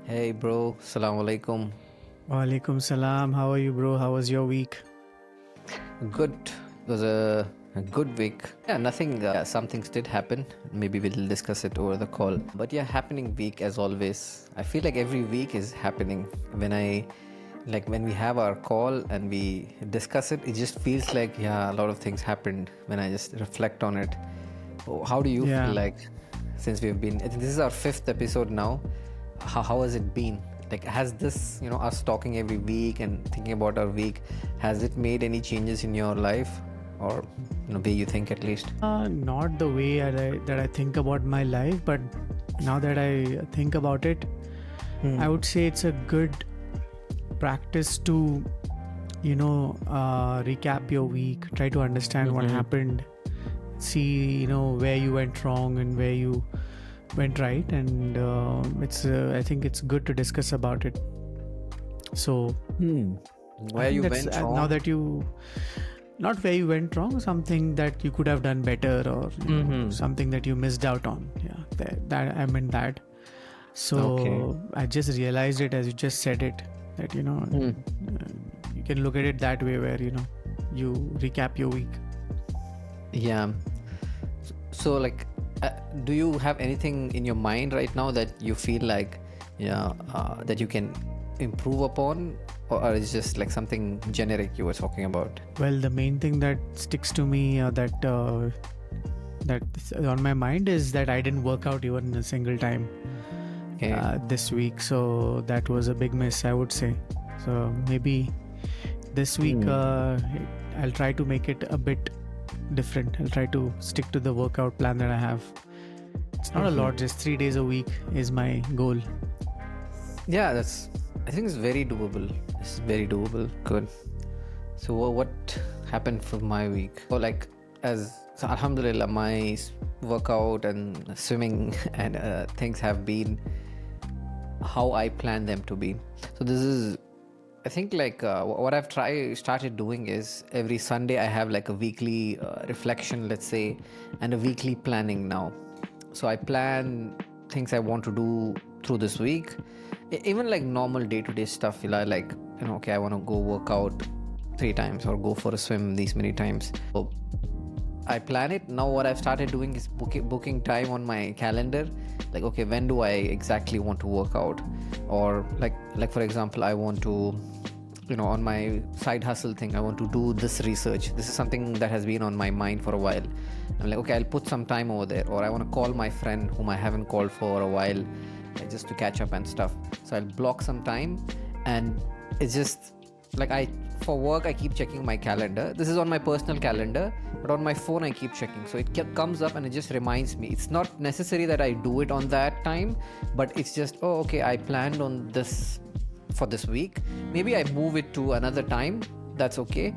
Hey bro, Assalamu alaikum. Walaikum salam. How are you, bro? How was your week? Good. It was a good week. Yeah, nothing. Some things did happen. Maybe we'll discuss it over the call. But yeah, happening week as always. I feel like every week is happening. When we have our call and we discuss it, it just feels like a lot of things happened when I just reflect on it. Oh, how do you feel Yeah. like since we've been? I think this is our fifth episode now. How has it been? Like, has this, us talking every week and thinking about our week, has it made any changes in your life, or way you think at least? Not the way that I think about my life, but now that I think about it, I would say it's a good practice to, recap your week, try to understand what Mm-hmm. happened, see, where you went wrong and where you went right. And I think it's good to discuss about it. So I Where think you that's went now wrong? that you not where you went wrong, something that you could have done better, or Mm-hmm. something that you missed out on. Yeah, that I meant that. Okay. So I just realized it as you just said it, that Hmm. you can look at it that way, where you recap your week. Yeah. So, like, do you have anything in your mind right now that you feel like, that you can improve upon, or is just like something generic you were talking about? Well, the main thing that sticks to me, that is on my mind, is that I didn't work out even a single time Okay. this week. So that was a big miss, I would say. So maybe this week Hmm. I'll try to make it a bit different. I'll try to stick to the workout plan that I have. It's not a Mhm. lot, just 3 days a week is my goal. Yeah, I think it's very doable. It's very doable. Good. So, what happened for my week? So Alhamdulillah, my workout and swimming and things have been how I plan them to be. So, this is, I think, like what I've started doing is every Sunday I have like a weekly reflection, let's say, and a weekly planning now. So I plan things I want to do through this week, even like normal day-to-day stuff. Like, okay, I want to go work out 3 times or go for a swim these many times. So I plan it. Now what I've started doing is booking time on my calendar. Like, okay, when do I exactly want to work out? Or like for example, I want to, on my side hustle thing, I want to do this research. This is something that has been on my mind for a while. I'm like, okay, I'll put some time over there. Or I want to call my friend whom I haven't called for a while, just to catch up and stuff. So I'll block some time, and it's just like for work I keep checking my calendar. This is on my personal calendar, but on my phone I keep checking, so it comes up and it just reminds me. It's not necessary that I do it on that time, but it's just, oh, okay, I planned on this for this week. Maybe I move it to another time. That's okay.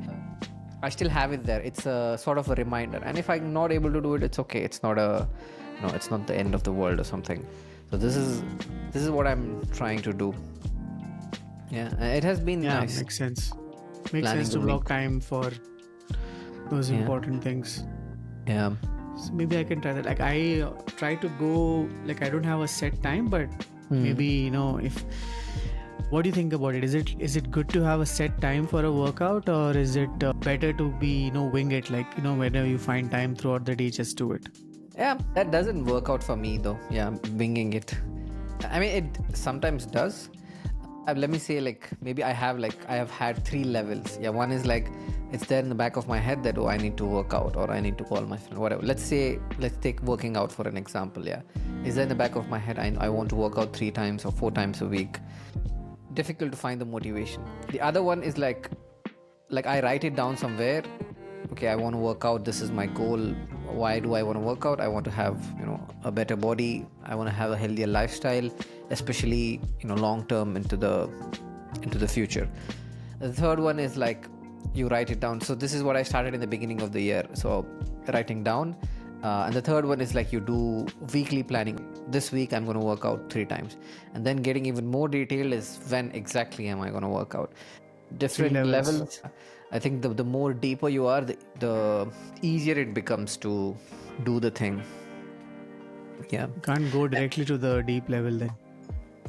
I still have it there. It's a sort of a reminder, and if I'm not able to do it, it's okay. It's not it's not the end of the world or something. So this is what I'm trying to do. Yeah, it has been Yeah, nice makes sense. Makes planning sense the to block week. time for those Yeah, important things. yeah. So maybe I can try that. Like I try to go, like I don't have a set time, but Hmm. maybe if what do you think about it? Is it good to have a set time for a workout, or is it better to be wing it, like whenever you find time throughout the day, just do it? Yeah, that doesn't work out for me though. Yeah, winging it. I mean, it sometimes does. Let me say, like, maybe I have had 3 levels. Yeah, one is like it's there in the back of my head that, oh, I need to work out or I need to call my friend, whatever. Let's take working out for an example. Yeah, is there in the back of my head, I want to work out 3 times or 4 times a week. Difficult to find the motivation. The other one is like I write it down somewhere. Okay, I want to work out. This is my goal. Why do I want to work out? I want to have a better body. I want to have a healthier lifestyle, especially long term into the future. The third one is like you write it down. So this is what I started in the beginning of the year. So writing down. And the third one is like you do weekly planning. This week I'm going to work out 3 times, and then getting even more detailed is when exactly am I going to work out. Three Different levels. levels. I think the more deeper you are, the easier it becomes to do the thing. Yeah. You can't go directly to the deep level then.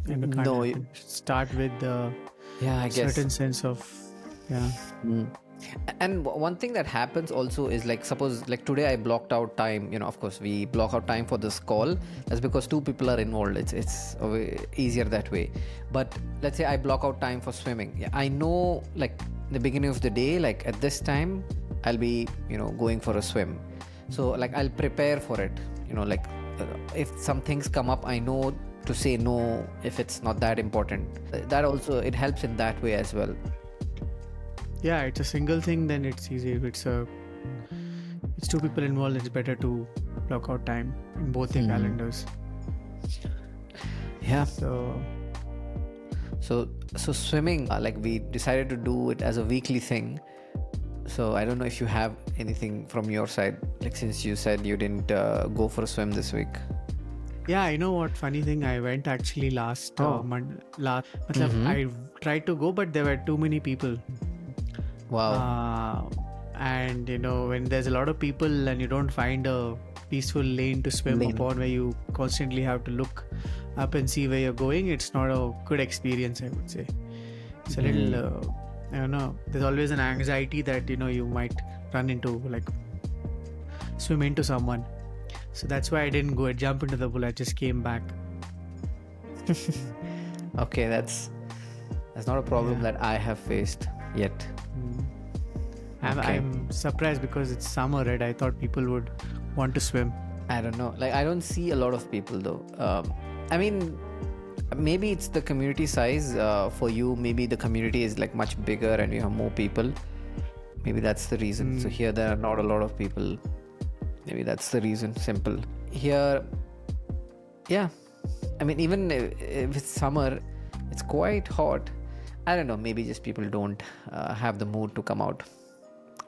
and it can't No, happen. Start with the yeah, I guess. certain sense of, yeah. And one thing that happens also is, like, suppose like today I blocked out time, of course we block out time for this call. That's because two people are involved. It's easier that way. But let's say I block out time for swimming. Yeah, I know, like, the beginning of the day, like at this time I'll be going for a swim. So like I'll prepare for it, like, if some things come up, I know to say no if it's not that important. That also, it helps in that way as well. Yeah, it's a single thing, then it's easy. If it's two people involved, it's better to block out time in both their calendars. Yeah. So So swimming, like, we decided to do it as a weekly thing. So I don't know if you have anything from your side, like, since you said you didn't go for a swim this week. yeah, you know what? Funny thing, I went actually last Monday. I tried to go, but there were too many people. Wow. And when there's a lot of people and you don't find a peaceful lane to swim upon, where you constantly have to look up and see where you're going, it's not a good experience, I would say. It's a little I don't know, there's always an anxiety that you might run into, like, swim into someone. So that's why I didn't go and jump into the pool. I just came back. Okay, that's not a problem that I have faced yet. I'm surprised because it's summer, right? I thought people would want to swim. I don't know, like, I don't see a lot of people though. I mean, maybe it's the community size. For you, maybe the community is like much bigger and you have more people. Maybe that's the reason. So here there are not a lot of people. Maybe that's the reason. Simple. Here, yeah, I mean, even if it's summer, it's quite hot. I don't know, maybe just people don't have the mood to come out,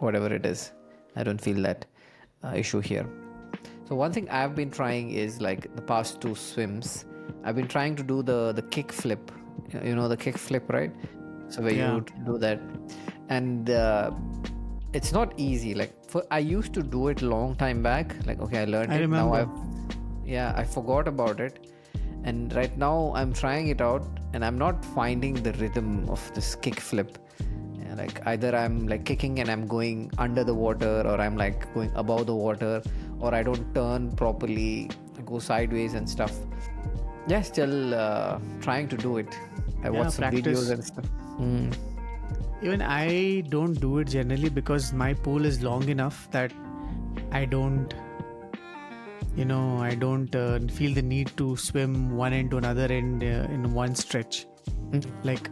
whatever it is. I don't feel that issue here. So one thing I've been trying is, like, the past two swims, I've been trying to do the kick flip. The kick flip, right? So where you do that, and it's not easy. Like, I used to do it long time back. Like, okay, I learned I it. remember. Now I forgot about it, and right now I'm trying it out, and I'm not finding the rhythm of this kick flip. Like, either I'm like kicking and I'm going under the water, or I'm like going above the water, or I don't turn properly, I go sideways and stuff. Yeah, still trying to do it. I watch some videos and stuff. Even I don't do it generally because my pool is long enough that I don't feel the need to swim one end to another end in one stretch, like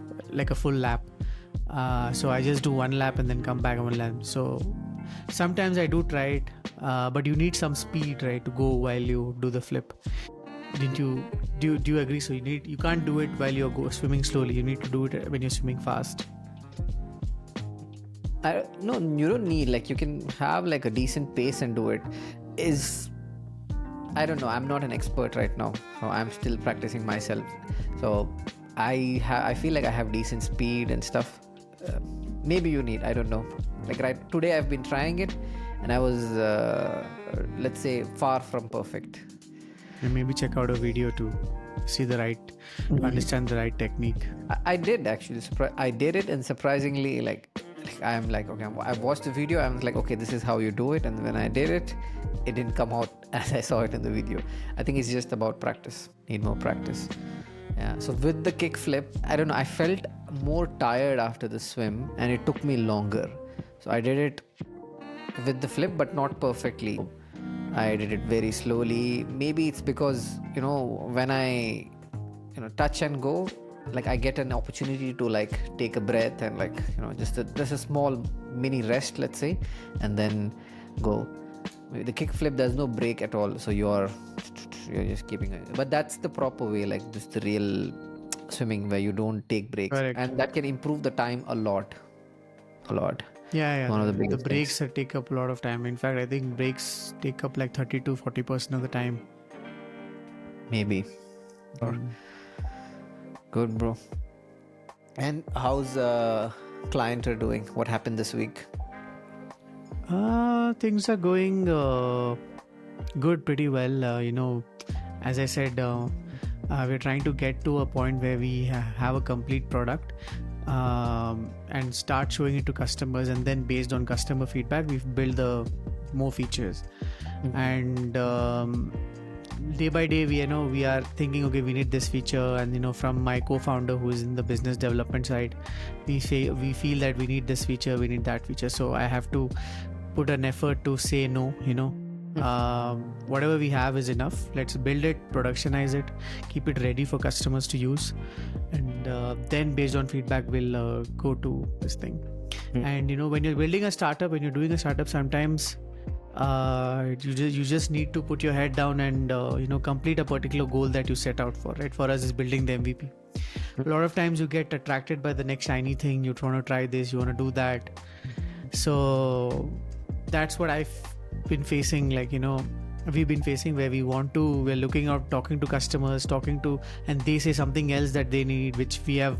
a full lap. So I just do one lap and then come back on one lap. So sometimes I do try it, but you need some speed, right, to go while you do the flip. Didn't you? Do you agree? So you can't do it while you're swimming slowly. You need to do it when you're swimming fast. No, you don't need, like, you can have like a decent pace and do it. I don't know, I'm not an expert right now, so I'm still practicing myself. So I feel like I have decent speed and stuff. Maybe you need, I don't know. Like, right today I've been trying it, and I was let's say far from perfect. And maybe check out a video to see the right, understand the right technique. I did actually. I did it, and surprisingly, like I'm like, okay, I watched the video. I'm like, okay, this is how you do it. And when I did it, it didn't come out as I saw it in the video. I think it's just about practice. Need more practice. Yeah. So with the kick flip, I don't know, I felt more tired after the swim, and it took me longer. So I did it with the flip, but not perfectly. I did it very slowly. Maybe it's because, when I, touch and go, like, I get an opportunity to, like, take a breath and, like, just a small mini rest, let's say, and then go. The kick flip, there's no break at all. So you're just keeping it. But that's the proper way, like, this is the real swimming where you don't take breaks. Correct. And that can improve the time a lot. Yeah. One of the The biggest breaks take up a lot of time. In fact, I think breaks take up like 30 to 40% of the time. Maybe. Good, bro. And how's client are doing? What happened this week? Things are going good, pretty well. As I said, We're trying to get to a point where we have a complete product, and start showing it to customers, and then based on customer feedback we've built the more features. And day by day we are thinking, okay, we need this feature, and from my co-founder who is in the business development side, we feel that we need this feature, we need that feature, so I have to put an effort to say no. Whatever we have is enough, let's build it, productionize it, keep it ready for customers to use, and then based on feedback we'll go to this thing. And when you're building a startup, when you're doing a startup, sometimes you just need to put your head down and complete a particular goal that you set out for. Right, for us is building the MVP. A lot of times you get attracted by the next shiny thing, you want to try this, you want to do that. So that's what I've been facing, we've been facing, where we're looking out, talking to customers, and they say something else that they need, which we have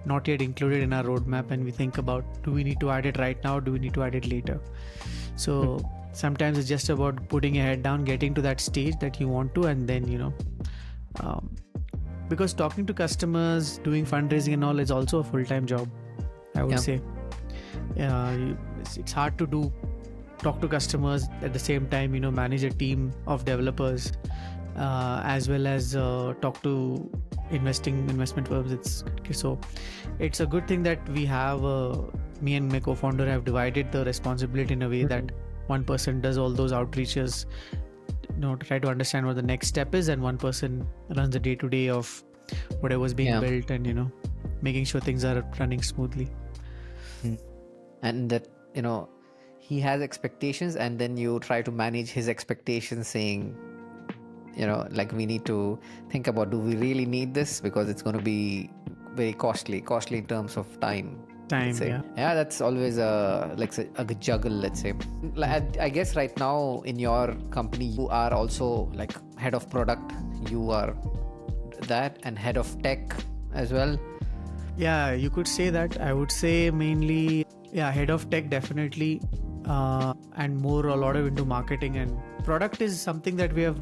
not yet included in our roadmap, and we think about, do we need to add it right now, do we need to add it later? So sometimes it's just about putting your head down, getting to that stage that you want to, and then because talking to customers, doing fundraising and all is also a full-time job, I would say. It's hard to talk to customers at the same time, manage a team of developers, as well as talk to investment firms. It's a good thing that we have me and my co-founder have divided the responsibility in a way that one person does all those outreaches, to try to understand what the next step is, and one person runs the day-to-day of whatever's being built, and making sure things are running smoothly. And that he has expectations, and then you try to manage his expectations, saying we need to think about, do we really need this, because it's going to be very costly in terms of time. That's always a juggle, let's say. I guess right now in your company you are also head of product, you are that, and head of tech as well. You could say that. I would say mainly head of tech, definitely, and more a lot of into marketing, and product is something that we have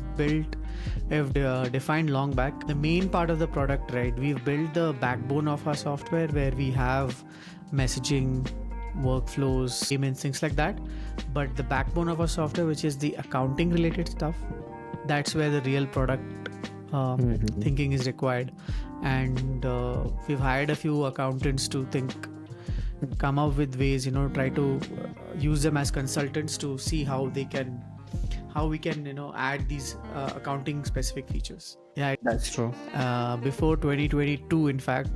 defined long back. The main part of the product, right, we've built the backbone of our software, where we have messaging, workflows, payments, things like that. But the backbone of our software, which is the accounting related stuff, that's where the real product thinking is required. And we've hired a few accountants to come up with ways, try to use them as consultants to see how we can add these accounting specific features. That's true. Before 2022, in fact,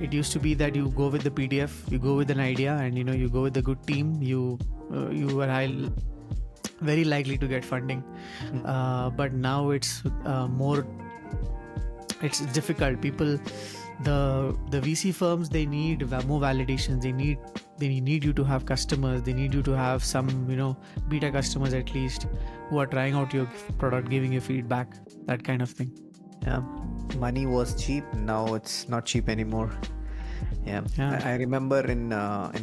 it used to be that you go with the PDF, you go with an idea, and you go with a good team, you are very likely to get funding. But now it's it's difficult. People, the VC firms, they need more validations. They need you to have customers. They need you to have some beta customers at least, who are trying out your product, giving you feedback, that kind of thing. Money was cheap, now it's not cheap anymore. I remember in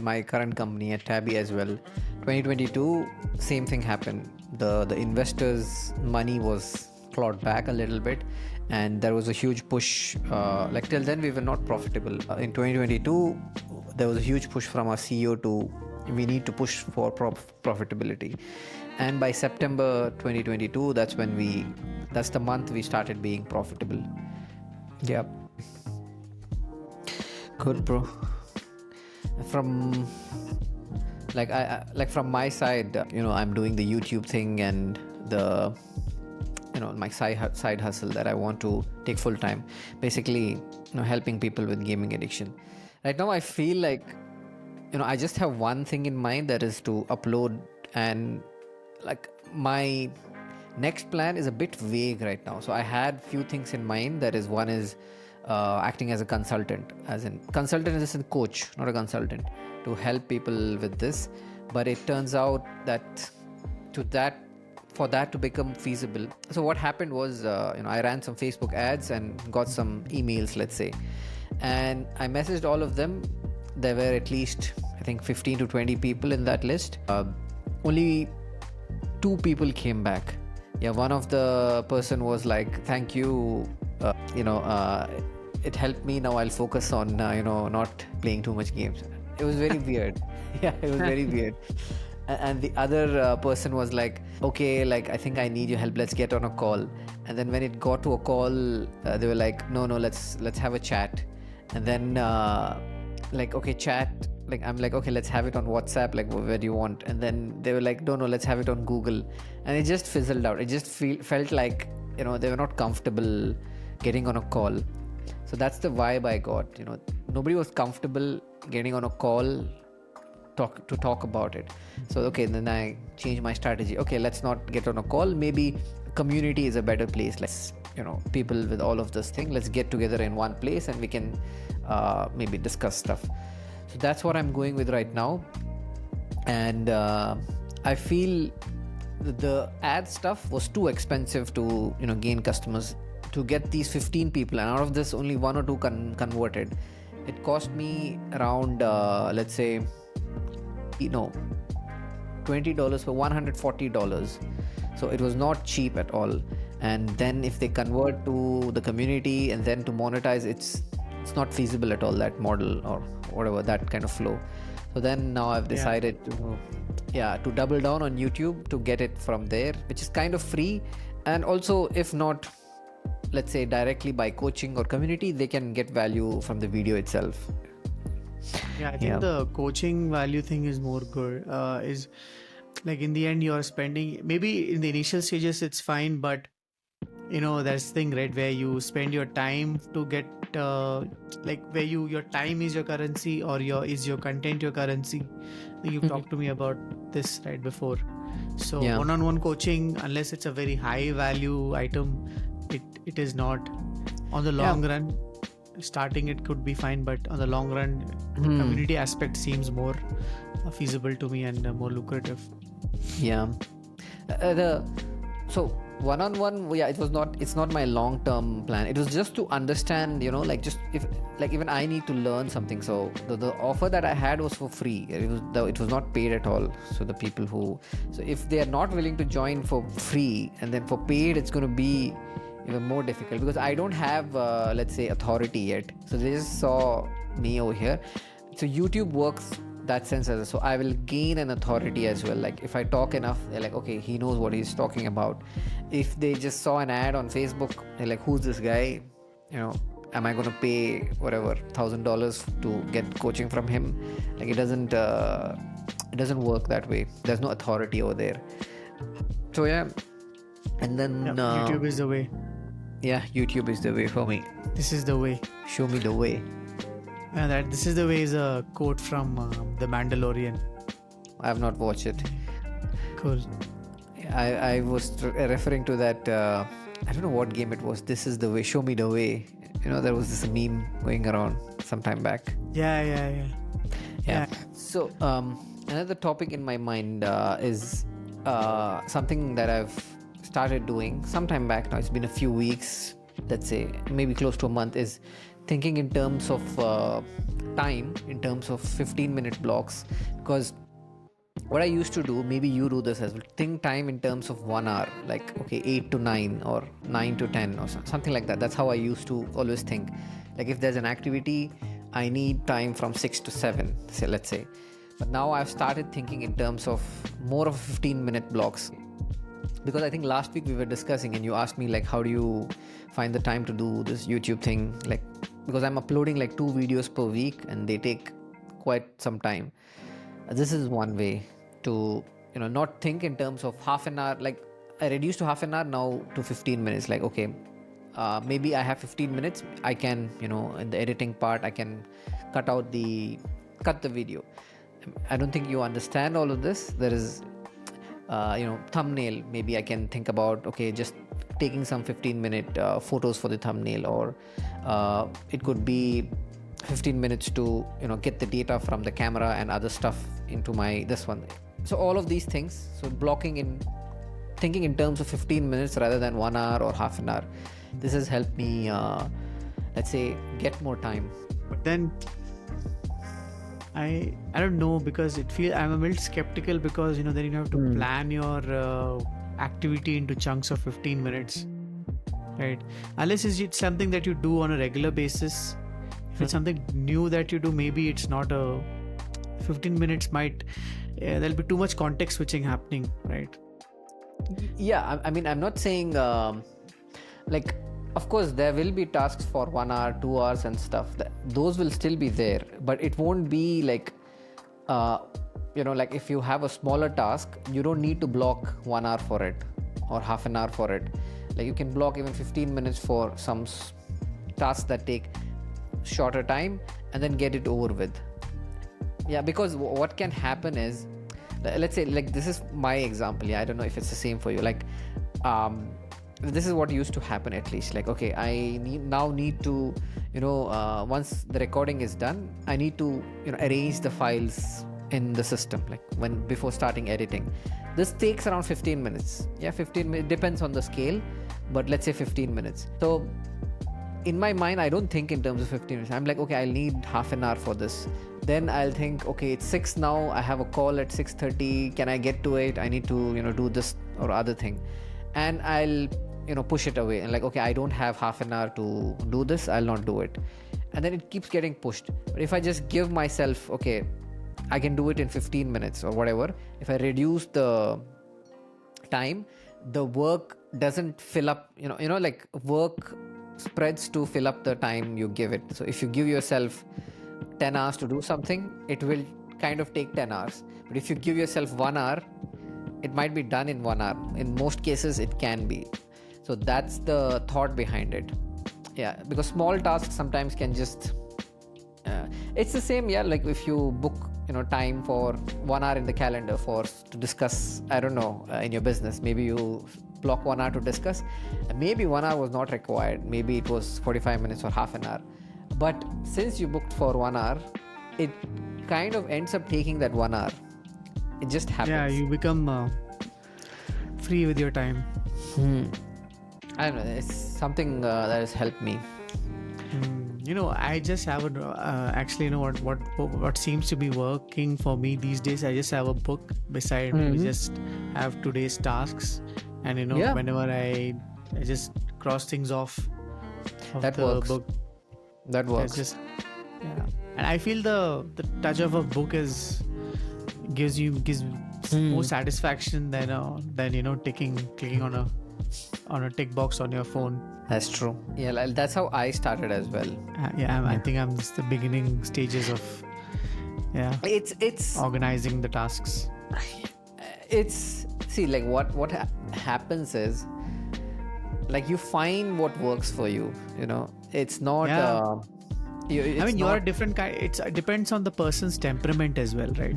my current company at Tabby as well, 2022, same thing happened. The investors' money was clawed back a little bit, and there was a huge push. Till then we were not profitable. In 2022 there was a huge push from our CEO to, we need to push for profitability. And by September 2022, that's the month we started being profitable. Good, bro. From from my side, I'm doing the YouTube thing and the my side hustle that I want to take full time, basically helping people with gaming addiction. Right now I feel like I just have one thing in mind, that is to upload, and my next plan is a bit vague right now. So I had few things in mind. That is, one is acting as a consultant, as a coach, not a consultant, to help people with this. But it turns out that for that to become feasible, so what happened was I ran some Facebook ads and got some emails, let's say, and I messaged all of them. There were at least, I think, 15 to 20 people in that list. Only 2 people came back. One of the person was like, thank you, you know, it helped me. Now I'll focus on, not playing too much games. It was very weird. Yeah, it was very weird. And the other person was like, okay, like, I think I need your help. Let's get on a call. And then when it got to a call, they were like, no, let's have a chat. And then like, okay, chat. Like, I'm like, okay, let's have it on WhatsApp. Like, where do you want? And then they were like, no, let's have it on Google. And it just fizzled out. It just felt like, they were not comfortable getting on a call. So that's the vibe I got. Nobody was comfortable getting on a call to talk about it. So okay, then I changed my strategy. Okay, let's not get on a call. Maybe community is a better place. Let's, people with all of this thing, let's get together in one place and we can maybe discuss stuff. So that's what I'm going with right now. And I feel the ad stuff was too expensive to gain customers. To get these 15 people, and out of this only one or two converted, it cost me around let's say $20 for $140. So it was not cheap at all. And then if they convert to the community and then to monetize, it's not feasible at all, that model or whatever, that kind of flow. So then now I've decided to double down on YouTube to get it from there, which is kind of free. And also, if not, let's say directly by coaching or community, they can get value from the video itself. I think the coaching value thing is more good. Is like, in the end, you're spending, maybe in the initial stages it's fine, but there's the thing, right, where you spend your time to get like, where your time is your currency, or is your content your currency. I think you've talked to me about this right before. So one-on-one coaching, unless it's a very high value item, it is not. On the long run, starting it could be fine, but on the long run, the community aspect seems more feasible to me and more lucrative. So one-on-one, it's not my long-term plan. It was just to understand, even I need to learn something. So the offer that I had was for free. It was not paid at all. So the people so if they are not willing to join for free, and then for paid, it's going to be even more difficult, because I don't have let's say authority yet. So they just saw me over here. So YouTube works that sense as so I will gain an authority as well. Like, if I talk enough, they're like, okay, he knows what he's talking about. If they just saw an ad on Facebook, they're like, who's this guy? Am I going to pay whatever $1,000 to get coaching from him? Like, it doesn't work that way. There's no authority over there. So and then YouTube is the way. YouTube is the way for me. This is the way. Show me the way. And this is the way is a quote from The Mandalorian. I have not watched it. Cool. I was referring to that. I don't know what game it was. This is the way. Show me the way. There was this meme going around some time back. Yeah. So another topic in my mind is something that I've started doing some time back now. It's been a few weeks, let's say maybe close to a month, is thinking in terms of time, in terms of 15-minute blocks. Because what I used to do, maybe you do this as well, think time in terms of 1 hour, like, okay, 8 to 9 or 9 to 10 or something like that. That's how I used to always think. Like, if there's an activity, I need time from 6 to 7, let's say. But now I've started thinking in terms of more of 15-minute blocks. Because I think last week we were discussing and you asked me, like, how do you find the time to do this YouTube thing? Like, because I'm uploading like 2 videos per week and they take quite some time. This is one way to, not think in terms of half an hour. Like, I reduced to half an hour now to 15 minutes. Like, okay, maybe I have 15 minutes. I can, in the editing part, I can cut the video. I don't think you understand all of this. There is thumbnail. Maybe I can think about, okay, just taking some 15-minute photos for the thumbnail, or it could be 15 minutes to get the data from the camera and other stuff into this one. So all of these things, so thinking in terms of 15 minutes rather than 1 hour or half an hour, this has helped me let's say get more time. But then I don't know, because I'm a little skeptical, because then you have to plan your activity into chunks of 15 minutes. right? Unless it's something that you do on a regular basis. If it's something new that you do, maybe it's not a 15 minutes might there'll be too much context switching happening, right? Yeah, I mean, I'm not saying like, of course there will be tasks for 1 hour, 2 hours and stuff. Those will still be there, but it won't be like like if you have a smaller task, you don't need to block 1 hour for it or half an hour for it. Like you can block even 15 minutes for some tasks that take shorter time and then get it over with. Yeah, because what can happen is, let's say, like, this is my example. Yeah, I don't know if it's the same for you. Like, this is what used to happen, at least. Like, okay, I need to, once the recording is done, I need to, arrange the files in the system, like before starting editing. This takes around 15 minutes. Yeah, 15 minutes, depends on the scale, but let's say 15 minutes. So in my mind, I don't think in terms of 15 minutes. I'm like, okay, I'll need half an hour for this. Then I'll think, okay, it's 6 now, I have a call at 6:30, can I get to it? I need to do this or other thing, and I'll push it away, and like, okay, I don't have half an hour to do this, I'll not do it. And then it keeps getting pushed. But if I just give myself, okay, I can do it in 15 minutes or whatever, if I reduce the time, the work doesn't fill up, like work spreads to fill up the time you give it. So if you give yourself 10 hours to do something, it will kind of take 10 hours. But if you give yourself 1 hour, it might be done in 1 hour. In most cases, it can be. So that's the thought behind it. Yeah, because small tasks sometimes can just it's the same. Yeah, like if you book time for 1 hour in the calendar to discuss, I don't know, in your business, maybe you block 1 hour to discuss, maybe 1 hour was not required, maybe it was 45 minutes or half an hour, but since you booked for 1 hour, it kind of ends up taking that 1 hour. It just happens. Yeah, you become free with your time. I don't know, it's something that has helped me. I just have actually, what seems to be working for me these days, I just have a book beside me. We just have today's tasks, and whenever I just cross things off of that the works. book. That works. Yeah. And I feel the touch of a book gives more satisfaction than clicking on a tick box on your phone. That's true. Yeah, that's how I started as well. I think I'm just the beginning stages of it's organizing the tasks. It's like what happens is, like, you find what works for you. It's not you're a different kind. It depends on the person's temperament as well, right?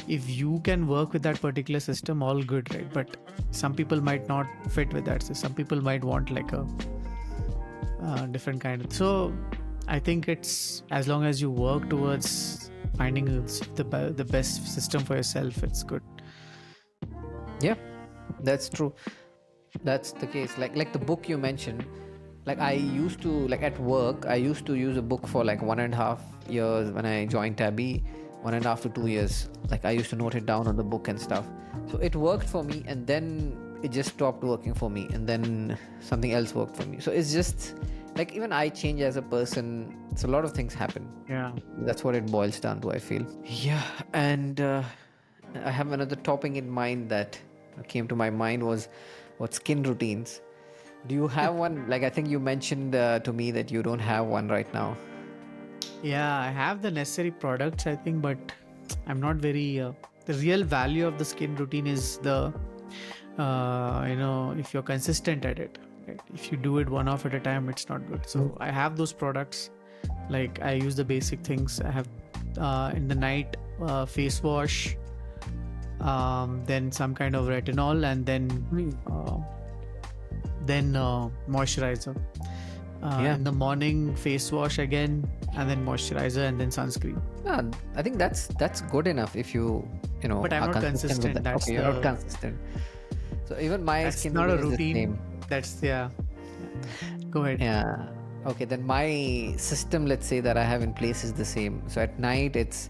If you can work with that particular system, all good, right? But some people might not fit with that. So some people might want like a different kind of. So I think it's, as long as you work towards finding the best system for yourself, it's good. Yeah, that's true. That's the case. Like the book you mentioned. Like I used to, like at work, I used to use a book for like 1.5 years when I joined Tabby, 1.5 to 2 years. Like I used to note it down on the book and stuff. So it worked for me, and then it just stopped working for me, and then something else worked for me. So it's just like, even I change as a person. So a lot of things happen. Yeah. That's what it boils down to, I feel. Yeah. And I have another topic in mind that came to my mind was what skin routines. Do you have one? Like, I think you mentioned to me that you don't have one right now. Yeah, I have the necessary products, I think, but I'm not very. The real value of the skin routine is if you're consistent at it. Right? If you do it one off at a time, it's not good. So I have those products. Like, I use the basic things. I have in the night face wash, then some kind of retinol, and then moisturizer. In the morning, face wash again, and then moisturizer, and then sunscreen. Yeah, I think that's good enough if you But I'm are not consistent. with that. That's okay, you're not consistent. So even my skin not a routine is the routine. same. That's Go ahead. Yeah. Okay, then my system, let's say, that I have in place is the same. So at night it's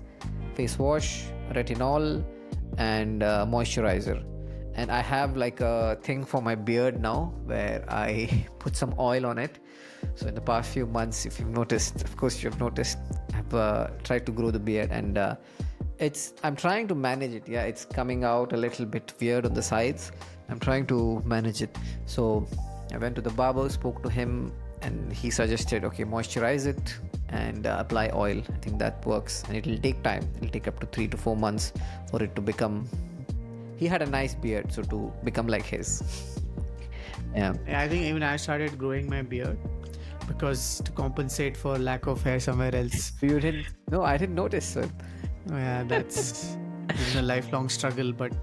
face wash, retinol, and moisturizer. and I have like a thing for my beard now where I put some oil on it. So in the past few months, if you've noticed, of course you've noticed, I've tried to grow the beard, and I'm trying to manage it. Yeah, it's coming out a little bit weird on the sides. I'm trying to manage it. So I went to the barber, spoke to him, and he suggested, okay, moisturize it and apply oil. I think that works, and it'll take time. It'll take up to 3 to 4 months for it to become. He had a nice beard, so to become like his. Yeah. Yeah, I think even I started growing my beard because to compensate for lack of hair somewhere else. You didn't? No, I didn't notice, sir. Yeah, that's been a lifelong struggle. But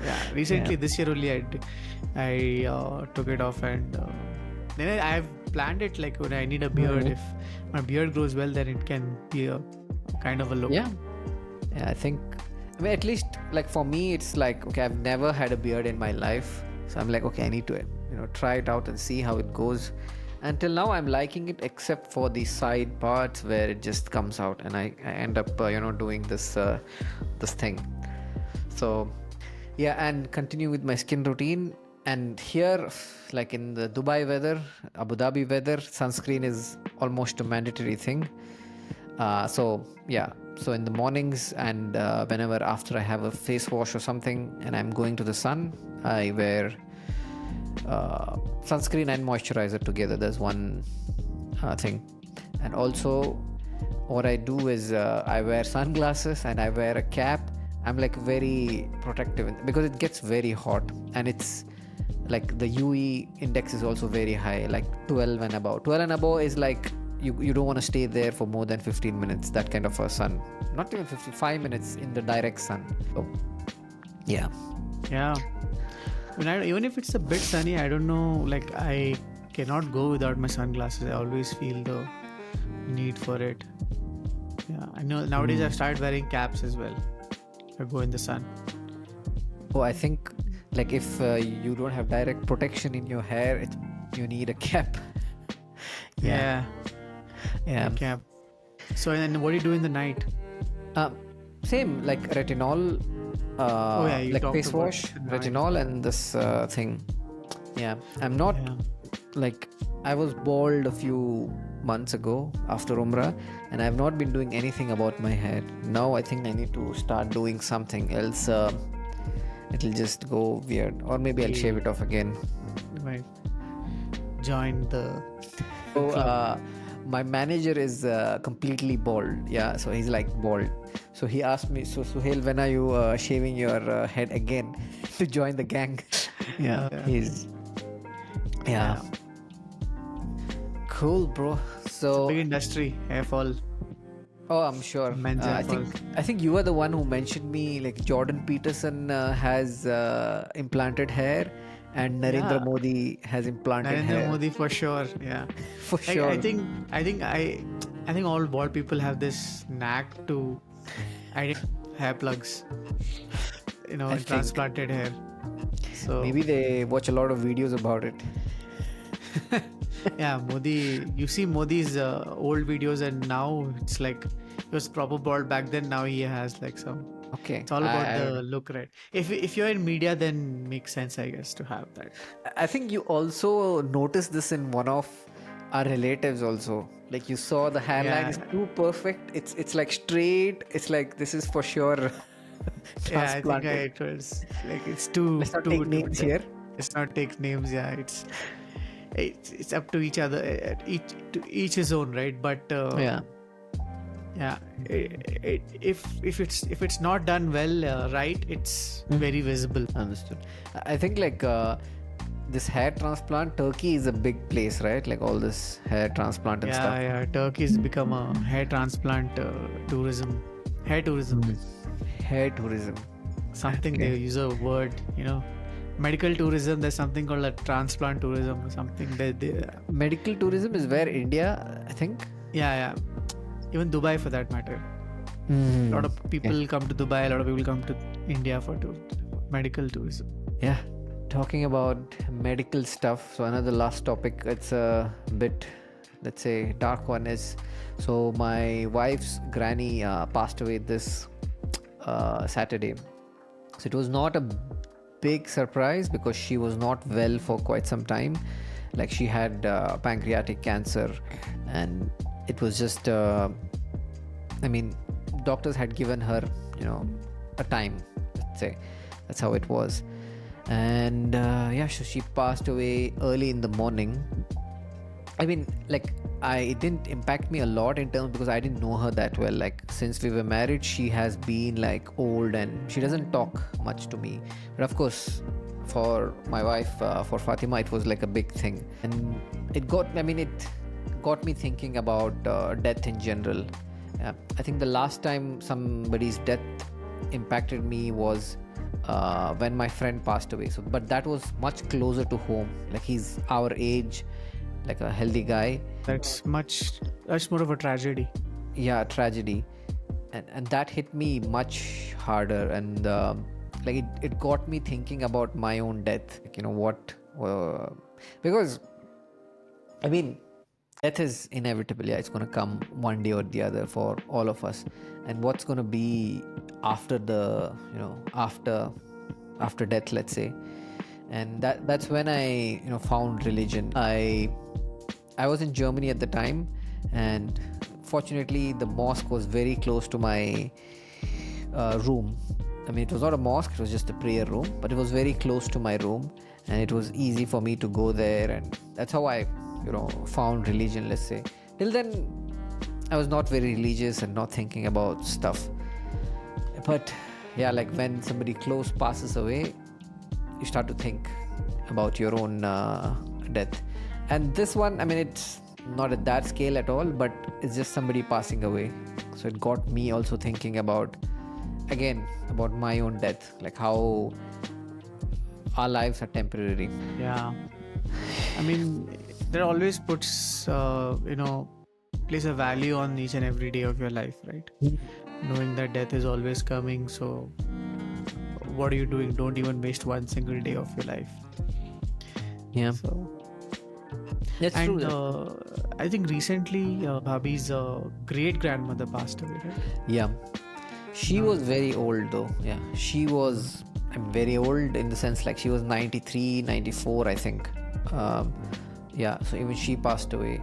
yeah, recently this year only I took it off, and then I've planned it like when I need a beard. If my beard grows well, then it can be a kind of a look. Yeah. Yeah, I think. I mean, at least like for me, it's like, okay, I've never had a beard in my life, so I'm like, okay, I need to try it out and see how it goes. Until now, I'm liking it, except for the side parts where it just comes out, and I end up doing this thing. So yeah, and continue with my skin routine. And here, like in the Dubai weather, Abu Dhabi weather, sunscreen is almost a mandatory thing. So yeah, so in the mornings and whenever after I have a face wash or something and I'm going to the sun, I wear sunscreen and moisturizer together. There's one thing. And also what I do is I wear sunglasses and I wear a cap. I'm like very protective because it gets very hot, and it's like the UE index is also very high, like 12 and above. 12 and above is like you don't want to stay there for more than 15 minutes, that kind of a sun. Not even 55 minutes in the direct sun. So yeah. Even if it's a bit sunny, I don't know, like I cannot go without my sunglasses. I always feel the need for it. Yeah, I know nowadays I've started wearing caps as well if I go in the sun. Oh, I think like if you don't have direct protection in your hair, you need a cap. Yeah. Cap. So and what do you do in the night? Same, like retinol, like face wash, retinol, and this thing. Yeah, I'm not like, I was bald a few months ago after Umrah, and I've not been doing anything about my hair. Now I think I need to start doing something else. It'll just go weird, or maybe I'll shave it off again. Right. Join the club. My manager is completely bald. Yeah, so he's like bald. So he asked me, so Suhail, when are you shaving your head again to join the gang? He's cool, bro. So big industry, hair fall. Oh, I'm sure. I think you are the one who mentioned me, like Jordan Peterson has implanted hair, and Narendra Modi has implanted hair. Narendra Modi for sure. Yeah. For sure. I think all bald people have this knack to identify hair plugs, and transplanted hair. So maybe they watch a lot of videos about it. Yeah, Modi. You see Modi's old videos, and now it's like he was proper bald back then. Now he has like some. Okay. It's all about the look, right? If you're in media, then makes sense, I guess, to have that. I think you also noticed this in one of our relatives also. Like you saw the hairline is too perfect. It's like straight. It's like this is for sure. Yeah, I think it was like it's too. Let's not take names here. Let's not take names. Yeah, it's up to each other. Each his own, right? But if it's not done well, right, it's very visible. Understood. I think like this hair transplant, Turkey is a big place, right? Like all this hair transplant and stuff. Yeah, Turkey's become a hair transplant tourism. Hair tourism. Hair tourism. Something they use a word, medical tourism. There's something called a transplant tourism or something. Medical tourism is where India, I think. Yeah. Even Dubai for that matter. A lot of people come to Dubai. A lot of people come to India for medical tourism. Yeah. Talking about medical stuff. So another last topic. It's a bit, let's say, dark one is. So my wife's granny passed away this Saturday. So it was not a big surprise because she was not well for quite some time. Like she had pancreatic cancer, and it was just I mean, doctors had given her, a time, let's say. That's how it was. And yeah, so she passed away early in the morning. I mean, like, it didn't impact me a lot in terms because I didn't know her that well. Like, since we were married, she has been like old and she doesn't talk much to me. But of course, for my wife, for Fatima, it was like a big thing. And it got me thinking about death in general. I think the last time somebody's death impacted me was when my friend passed away. So, but that was much closer to home. Like, he's our age, like a healthy guy. That's much more of a tragedy. Yeah, tragedy. And that hit me much harder. And like it got me thinking about my own death. Like, what because I mean, death is inevitable. Yeah, it's going to come one day or the other for all of us. And what's going to be after the, after death, let's say. And that's when I, found religion. I was in Germany at the time, and fortunately, the mosque was very close to my room. I mean, it was not a mosque, it was just a prayer room, but it was very close to my room, and it was easy for me to go there. And that's how I, found religion, let's say. Till then, I was not very religious and not thinking about stuff. But yeah, like when somebody close passes away, you start to think about your own death. And this one, I mean, it's not at that scale at all, but it's just somebody passing away. So it got me also thinking about my own death, like how our lives are temporary. Yeah. I mean, that always puts, place a value on each and every day of your life, right? Knowing that death is always coming. So what are you doing? Don't even waste one single day of your life. Yeah. So That's and true. I think recently Bhabhi's great grandmother passed away, right? Yeah. She was very old though. Yeah. She was very old in the sense like she was 93, 94, I think. Yeah. So even she passed away.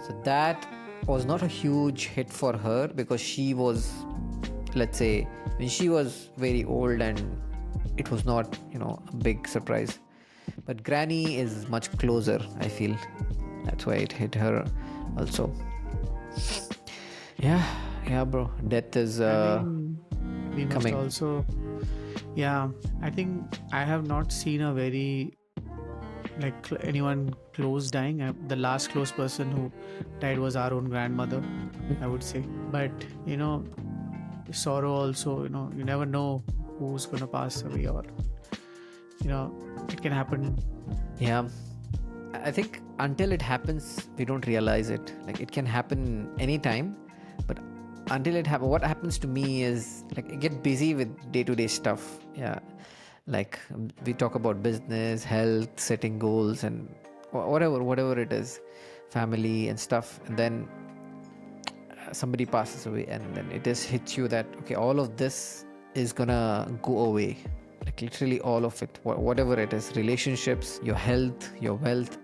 So that was not a huge hit for her because she was, let's say, when she was very old and it was not, a big surprise. But Granny is much closer, I feel. That's why it hit her also. Yeah, bro. Death is I mean, we must coming. also, yeah, I think I have not seen a very, like anyone close dying. The last close person who died was our own grandmother, I would say. But, sorrow also, you never know who's going to pass away, or, it can happen. Yeah. I think until it happens, we don't realize it. Like it can happen anytime, but until it happens, what happens to me is like I get busy with day-to-day stuff. Yeah, like we talk about business, health, setting goals, and whatever it is, family and stuff, and then somebody passes away, and then it just hits you that okay, all of this is gonna go away. Like literally all of it, whatever it is, relationships, your health, your wealth,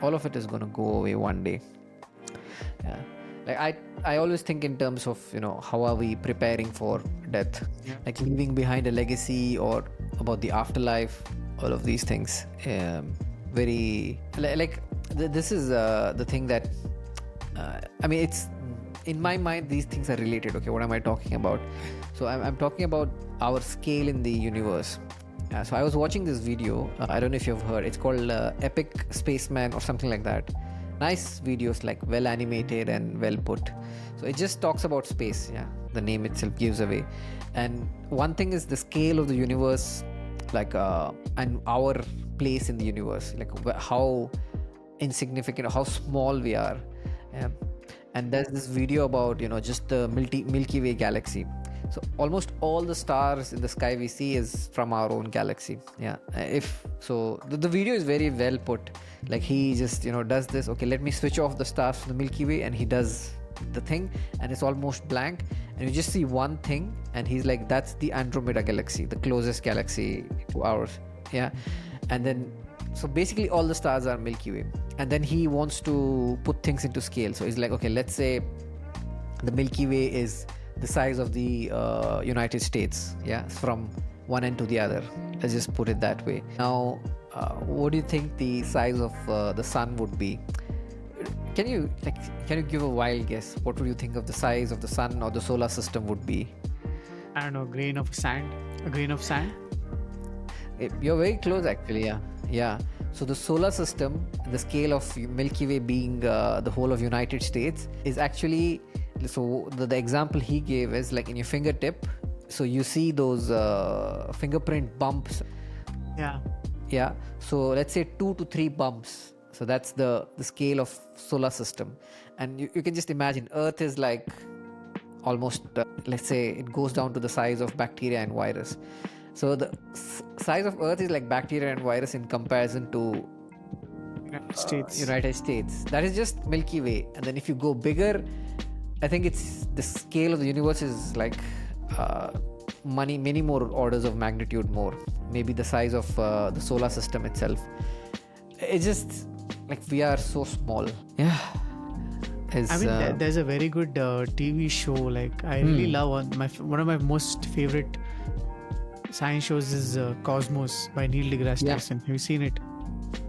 all of it is going to go away one day. Yeah, like I always think in terms of how are we preparing for death, like leaving behind a legacy or about the afterlife, all of these things. Very like this is the thing that I mean, it's in my mind these things are related. Okay, what am I talking about? So I'm talking about our scale in the universe. So I was watching this video. I don't know if you've heard. It's called Epic Spaceman or something like that. Nice videos, like well animated and well put. So it just talks about space. Yeah, the name itself gives away. And one thing is the scale of the universe, like and our place in the universe, like how insignificant, how small we are. Um, and there's this video about just the Milky Way galaxy. So almost all the stars in the sky we see is from our own galaxy. Yeah, if so, the video is very well put. Like he just does this. Okay, let me switch off the stars from the Milky Way, and he does the thing, and it's almost blank, and you just see one thing, and he's like, that's the Andromeda galaxy, the closest galaxy to ours. Yeah. And then, so basically all the stars are Milky Way. And then he wants to put things into scale. So he's like, okay, let's say the Milky Way is the size of the United States. Yeah, from one end to the other. Let's just put it that way. Now, what do you think the size of the sun would be? Can you give a wild guess? What would you think of the size of the sun or the solar system would be? I don't know, grain of sand. A grain of sand. You're very close, actually. Yeah, yeah. So the solar system, the scale of Milky Way being the whole of United States, is actually, so the example he gave is like in your fingertip. So you see those fingerprint bumps. Yeah. Yeah. So let's say 2 to 3 bumps. So that's the scale of solar system, and you can just imagine Earth is like almost let's say it goes down to the size of bacteria and virus. So the size of Earth is like bacteria and virus in comparison to United States. United States. That is just Milky Way. And then if you go bigger, I think it's the scale of the universe is like many more orders of magnitude more. Maybe the size of the solar system itself. It's just like we are so small. Yeah. I mean, there's a very good TV show. Like I really love one of my most favorite science shows is Cosmos by Neil deGrasse Tyson. Have you seen it?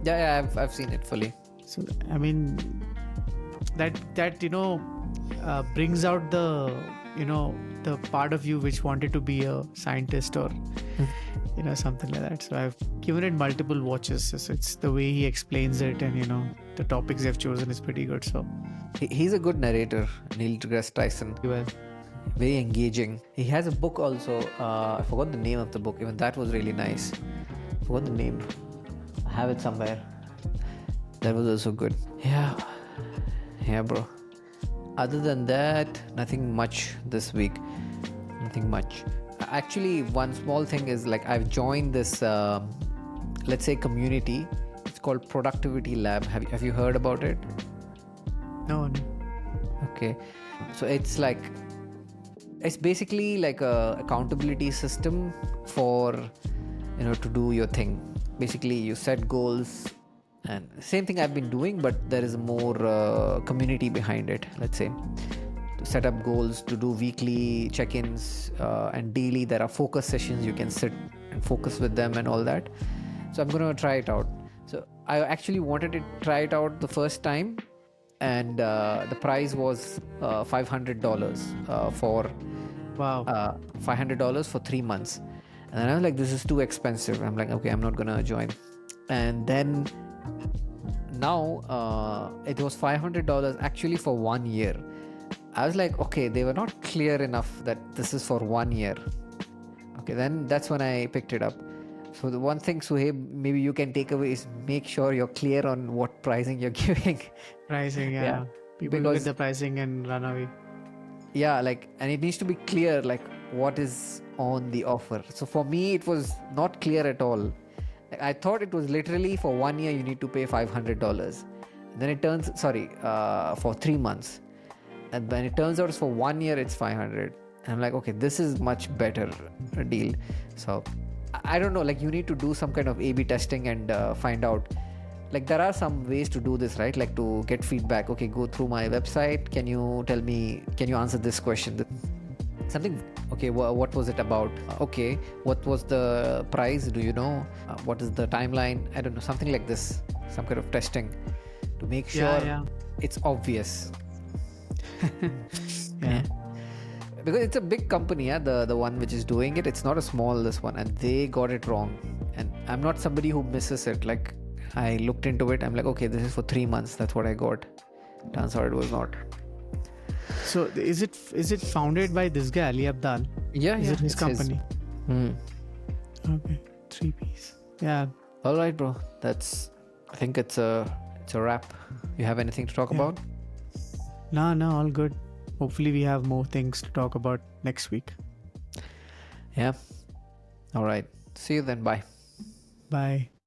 Yeah, I've seen it fully. So I mean, that brings out the the part of you which wanted to be a scientist or something like that. So I've given it multiple watches. So it's the way he explains it, and the topics they've chosen is pretty good. So he's a good narrator, Neil deGrasse Tyson. well, very engaging. He has a book also. I forgot the name of the book. Even that was really nice. Forgot the name. I have it somewhere. That was also good. Yeah, bro. Other than that, nothing much this week. Nothing much. Actually, one small thing is like I've joined this, let's say, community. It's called Productivity Lab. Have you heard about it? no. Okay. So it's basically like a accountability system for to do your thing. Basically, you set goals, and same thing I've been doing, but there is more community behind it. Let's say to set up goals, to do weekly check-ins, and daily there are focus sessions. You can sit and focus with them and all that. So I'm gonna try it out. So I actually wanted to try it out the first time, and the price was $500 for $500 for 3 months. And then I was like, this is too expensive. I'm like, okay, I'm not gonna join. And then now it was $500 actually for 1 year. I was like, okay, they were not clear enough that this is for 1 year. Okay, then that's when I picked it up. So the one thing, Suhaib, maybe you can take away is make sure you're clear on what pricing you're giving. Pricing, yeah. People look at the pricing and run away. Yeah, and it needs to be clear, like what is on the offer. So for me, it was not clear at all. I thought it was literally for 1 year you need to pay $500. Then it turns, for 3 months. And when it turns out it's for 1 year, it's 500. And I'm like, okay, this is much better deal. So I don't know, you need to do some kind of A/B testing and find out. There are some ways to do this, right? To get feedback. Okay, go through my website. Can you answer this question? Something, okay, what was it about? Okay, what was the price? Do you know? What is the timeline? I don't know, something like this. Some kind of testing to make sure it's obvious. Yeah. Because it's a big company, the one which is doing it. It's not a small this one, and they got it wrong. And I'm not somebody who misses it. I looked into it. I'm like, okay, this is for 3 months. That's what I got. Turns out it was not. So is it founded by this guy Ali Abdal? Yeah, is it his company? Okay, 3 piece. Yeah. All right, bro. I think it's a wrap. You have anything to talk about? No, all good. Hopefully we have more things to talk about next week. Yeah. All right. See you then. Bye. Bye.